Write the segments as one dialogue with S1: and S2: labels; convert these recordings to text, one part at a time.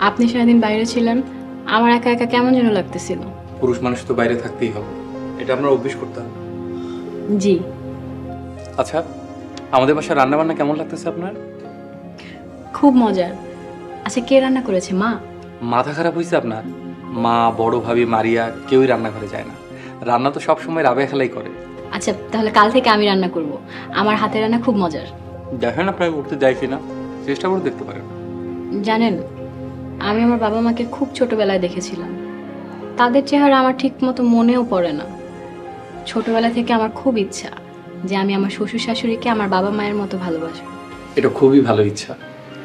S1: আপনি সারাদিন বাইরে ছিলেন, আমার একা একা কেমন যেন লাগতেছিল।
S2: পুরুষ মানুষ তো বাইরে থাকতেই হবে, এটা আমরা অভ্যেস করতে হবে।
S1: জি।
S2: আচ্ছা, আমাদের বাসায় রান্না বান্না কেমন লাগতেছে আপনার?
S1: খুব মজার। আচ্ছা, কে রান্না করেছে? মা?
S2: মাথা খারাপ হয়েছে আপনার? মা, বড় ভাবি, মারিয়া কেউই রান্নাঘরে যায় না। রান্না তো সবসময় রাবেয়া খালাই করে।
S1: আচ্ছা, তাহলে কাল থেকে আমি রান্না করব। আমার হাতের রান্না খুব মজার।
S2: দেখেন আপনাকে উঠতে যাই কিনা, চেষ্টা করে দেখতে পারেন।
S1: জানেন, আমি আমার বাবা মাকে খুব ছোটবেলায় দেখেছিলাম। তাদের চেহারা আমার ঠিক মতো মনেও পড়ে না। ছোটবেলা থেকে আমার খুব ইচ্ছা যে আমি আমার শ্বশুর শাশুড়িকে আমার বাবা মায়ের মতো ভালোবাসবো।
S2: এটা খুবই ভালো ইচ্ছা,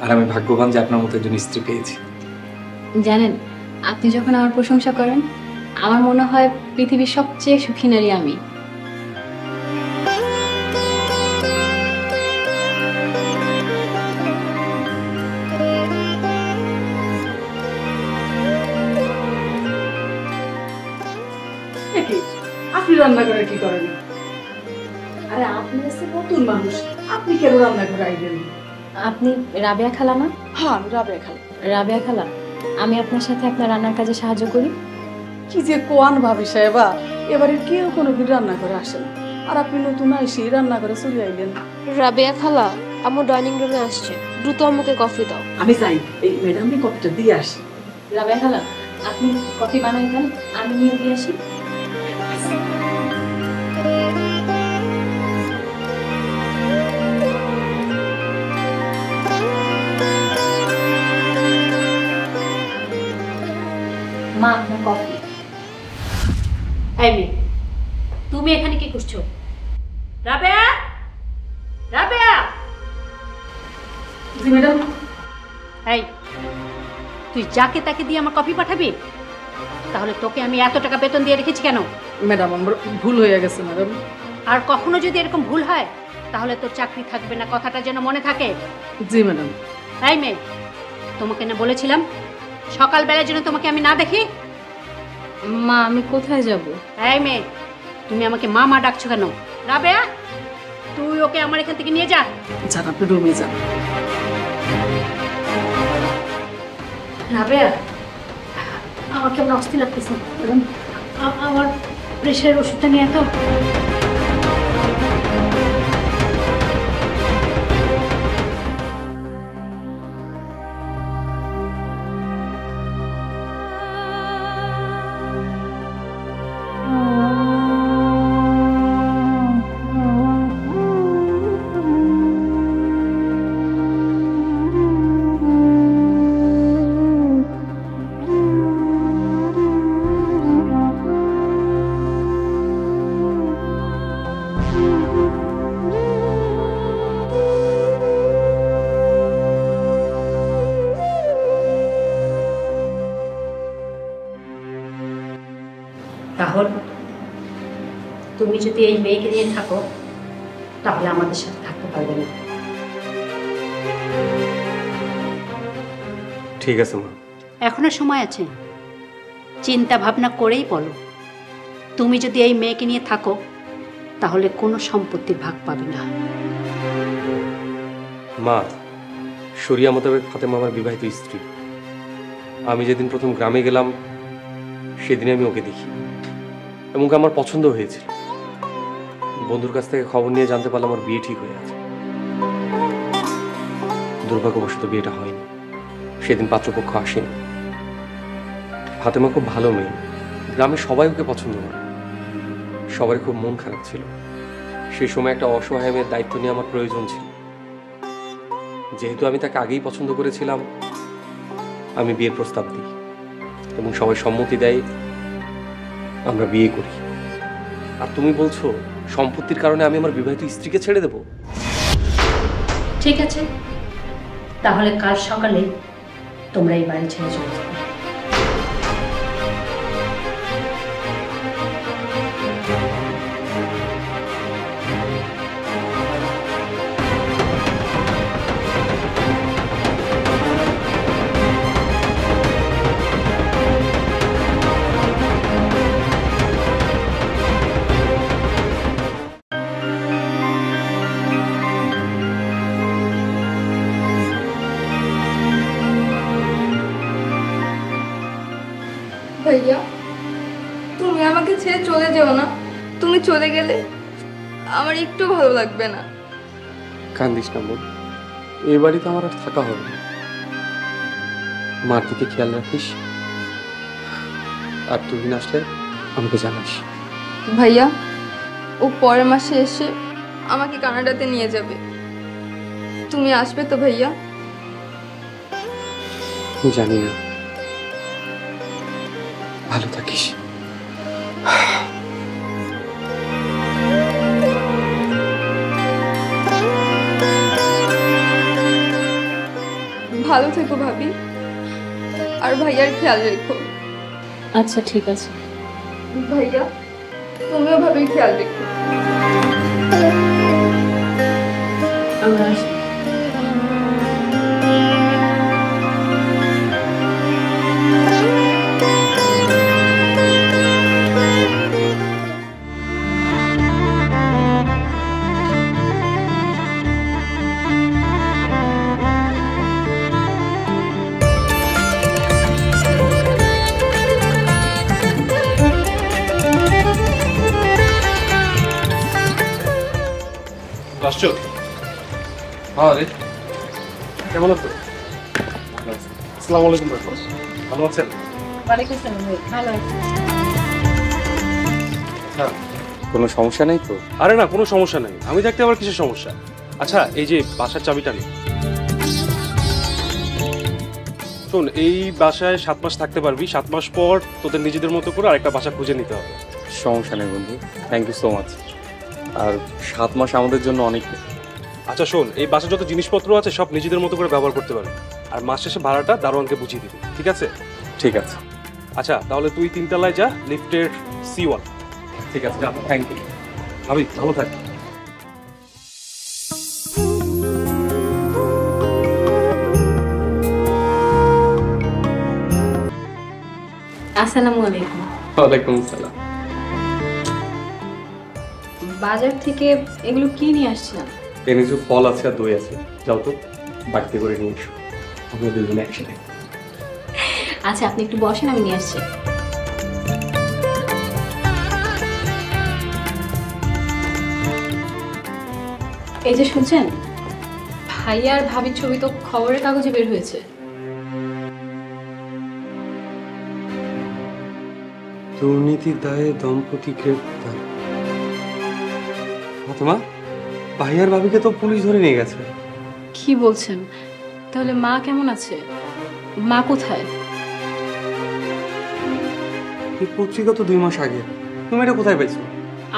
S2: আর আমি ভাগ্যবান যে আপনার মতো একজন স্ত্রী পেয়েছি।
S1: জানেন, আপনি যখন আমার প্রশংসা করেন, আমার মনে হয় পৃথিবীর সবচেয়ে সুখী নারী আমি।
S3: আপনি রান্না করে কি করেন? আরে আপনি হচ্ছে নতুন মানুষ, আপনি কেন রান্না করে আইবেন?
S1: আপনি রাবেয়া খালা না?
S3: হ্যাঁ, আমি রাবেয়া খালা।
S1: রাবেয়া খালা, আমি আপনার সাথে আপনার রান্নার কাজে সাহায্য করি।
S3: কি যে কোয়ান ভাবি সাহেবা, এবারে কেউ কোনোদিন রান্না করে আসে না, আর আপনি নতুন আইসি রান্না করে চলে আইলেন।
S4: রাবেয়া খালা, আমার ডাইনিং রুমে আসছে, দ্রুত আমাকে কফি দাও।
S3: আমি যাই, এই ম্যাডামকে কফিটা দিয়ে আসি।
S1: রাবেয়া খালা, আপনি কফি বানাই দেন, আমি নিয়ে দিয়ে আসি। মা, আপনার কফি।
S5: এই মেয়ে, তুমি এখানে কি করছো? রাবেয়া, রাবেয়া!
S3: জি ম্যাডাম।
S5: এই, তুই যাকে তাকে দিয়ে আমার কফি পাঠাবি? তাহলে তোকে আমি এত টাকা বেতন দিয়ে রেখেছি কেন?
S3: ম্যাডাম, আমার ভুল হয়ে গেছে ম্যাডাম।
S5: আর কখনো যদি এরকম ভুল হয় তাহলে তোর চাকরি থাকবে না, কথাটা যেন মনে থাকে।
S3: জি ম্যাডাম।
S5: এই মেয়ে, তোমাকে না বলেছিলাম সকালবেলার জন্য তোমাকে আমি না দেখি?
S1: মা, আমি কোথায় যাব?
S5: এই মেয়ে, তুমি আমাকে মা মা ডাকছো কেন? রাবেয়া, তুই ওকে আমার এখান থেকে নিয়ে যা।
S3: যান, আপনি রুমে যান।
S5: রাবেয়া, আমার কেমন অস্থির লাগতেছে। আমার প্রেশারের ওষুধটা নিয়ে তো। তাহলে তুমি যদি এই মেয়েকে নিয়ে থাকো তাহলে আমাদের সাথে থাকতে পারবে না।
S2: ঠিক আছে মা।
S5: এখনো সময় আছে, চিন্তা ভাবনা করেই বলো। তুমি যদি এই মেয়েকে নিয়ে থাকো তাহলে কোনো সম্পত্তির ভাগ পাবে না।
S6: মা, শরিয়া মোতাবেক ফাতেমা আমার বিবাহিত স্ত্রী। আমি যেদিন প্রথম গ্রামে গেলাম সেদিনে আমি ওকে দেখি এবং আমার পছন্দ হয়েছিল। বন্ধুর কাছ থেকে খবর নিয়ে জানতে পারলাম আমার বিয়ে ঠিক হয়ে আছে। দুর্ভাগ্যবশত বিয়েটা হয়নি, সেদিন পাত্রপক্ষ আসেনি। ফাতেমা খুব ভালো মেয়ে, গ্রামে সবাই ওকে পছন্দ করে। সবারই খুব মন খারাপ ছিল। সেই সময় একটা অসহায় মেয়ের দায়িত্ব নিয়ে আমার প্রয়োজন ছিল। যেহেতু আমি তাকে আগেই পছন্দ করেছিলাম, আমি বিয়ের প্রস্তাব দিই এবং সবাই সম্মতি দেয়, আমরা বিয়ে করি। আর তুমি বলছো সম্পত্তির কারণে আমি আমার বিবাহিত স্ত্রীকে ছেড়ে দেব?
S5: ঠিক আছে, তাহলে কাল সকালে তোমরা এই বাড়ি ছেড়ে চলে যাবে।
S7: ভাইয়া তুমি আমাকে ছেড়ে চলে যেও না, তুমি চলে গেলে আমার একটু ভালো লাগবে না।
S6: কান্দিস না বোন, এই বাড়িতে আমার আর থাকা হবে না। মার দিকে খেয়াল রাখিস, আর তুই আসলে আমাকে জানাস।
S7: ভাইয়া ও পরের মাসে এসে আমাকে কানাডাতে নিয়ে যাবে, তুমি আসবে তো ভাইয়া?
S6: জানি না, ভালো থাকিস।
S7: ভালো থেকো ভাবি, আর ভাইয়ার খেয়াল রেখো।
S1: আচ্ছা ঠিক আছে।
S7: ভাইয়া তুমিও ভাবির খেয়াল রেখো।
S1: আমরা আসি।
S6: আসছো? হ্যাঁ রে, কেমন আছো? আসসালামু আলাইকুম ভাই, ভালো আছেন?
S1: ওয়ালাইকুম আসসালাম ভাই, ভালো আছি।
S6: কোনো সমস্যা নেই তো?
S8: আরে না, কোনো সমস্যা নেই, আমি থাকতে আবার কিসের সমস্যা? আচ্ছা এই যে বাসার চাবিটা নেই, শোন এই বাসায় 7 মাস থাকতে পারবি, 7 মাস পর তোদের নিজেদের মতো করে আরেকটা বাসা খুঁজে নিতে হবে।
S6: সমস্যা নেই বন্ধু, থ্যাংক ইউ সো মাচ। আর 7 মাস আমাদের জন্য অনেক।
S8: আচ্ছা শোন, এই বাসায় যত জিনিসপত্র আছে সব নিজেদের মতো করে ব্যবহার করতে পারবি, আর মাস শেষে ভাড়াটা দারোয়ানকে বুঝিয়ে দিবি, ঠিক আছে?
S6: ঠিক আছে।
S8: আচ্ছা তাহলে তুই 3 তলায় যা, লিফটের C1।
S6: ঠিক আছে, থ্যাংক ইউ।
S8: ভাবি ভালো থাক।
S1: আসসালামু আলাইকুম।
S6: ওয়ালাইকুম আসসালাম।
S1: বাজার থেকে এগুলো কি নিয়ে আসছিলাম?
S6: এর কিছু ফল আছে আর দই আছে, যাও তো বাড়িতে করে নিয়ে এসো, আমরা দুজনে একসাথে।
S1: আচ্ছা আপনি একটু বসেন, আমি নিয়ে আসছি। এই যে শুনছেন, ভাইয়া আর ভাবির ছবি তো খবরের কাগজে বের হয়েছে।
S6: দুর্নীতির দায়ে দম্পতি গ্রেপ্তার। ফাতেমা, ভাইয়ার ভাবিকে তো পুলিশ ধরে নিয়ে গেছে।
S1: কি বলছেন? তাহলে মা কেমন আছে? মা কোথায়?
S6: এই পত্রিকা তো 2 মাস আগে, তুমি এটা কোথায় পেয়েছো?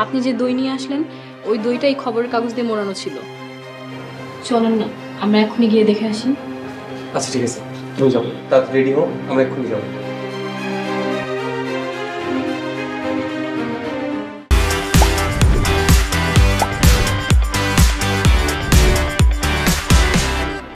S1: আপনি যে দই নিয়ে আসলেন, ওই দইটাই খবরের কাগজ দিয়ে মোড়ানো ছিল। চলেন না আমরা এখনই গিয়ে দেখে আসি।
S6: আচ্ছা ঠিক আছে, তুমি যাও, তাড়াতাড়ি রেডি হও, আমরা এক্ষুনি যাবো।